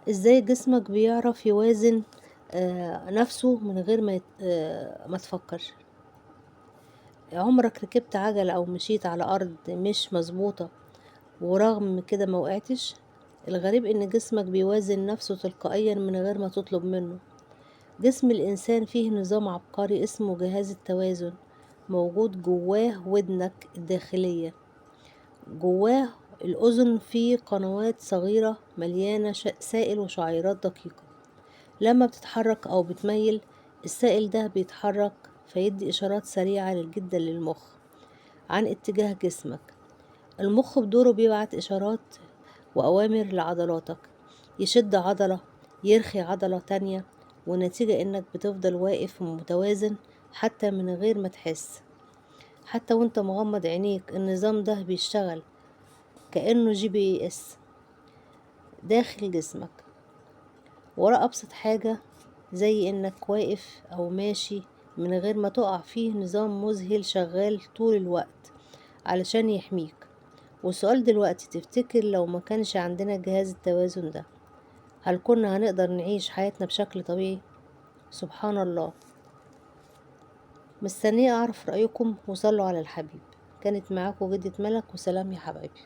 ازاي جسمك بيعرف يوازن نفسه من غير ما تفكر؟ عمرك ركبت عجلة او مشيت على ارض مش مظبوطة ورغم كده ما وقعتش؟ الغريب ان جسمك بيوازن نفسه تلقائيا من غير ما تطلب منه. جسم الانسان فيه نظام عبقري اسمه جهاز التوازن، موجود جواه ودنك الداخلية، جواه الأذن فيه قنوات صغيرة مليانة سائل وشعيرات دقيقة. لما بتتحرك أو بتميل السائل ده بيتحرك فيدي إشارات سريعة جدا للمخ عن اتجاه جسمك. المخ بدوره بيبعت إشارات وأوامر لعضلاتك، يشد عضلة، يرخي عضلة تانية، والنتيجة إنك بتفضل واقف ومتوازن حتى من غير ما تحس. حتى وانت مغمض عينيك النظام ده بيشتغل كأنه GPS داخل جسمك. ورا أبسط حاجة زي إنك واقف أو ماشي من غير ما تقع، فيه نظام مذهل شغال طول الوقت علشان يحميك. والسؤال دلوقتي، تفتكر لو ما كانش عندنا جهاز التوازن ده هل كنا هنقدر نعيش حياتنا بشكل طبيعي؟ سبحان الله. مستنية أعرف رأيكم وصلوا على الحبيب. كانت معاكم جدة ملك، وسلام يا حبايبي.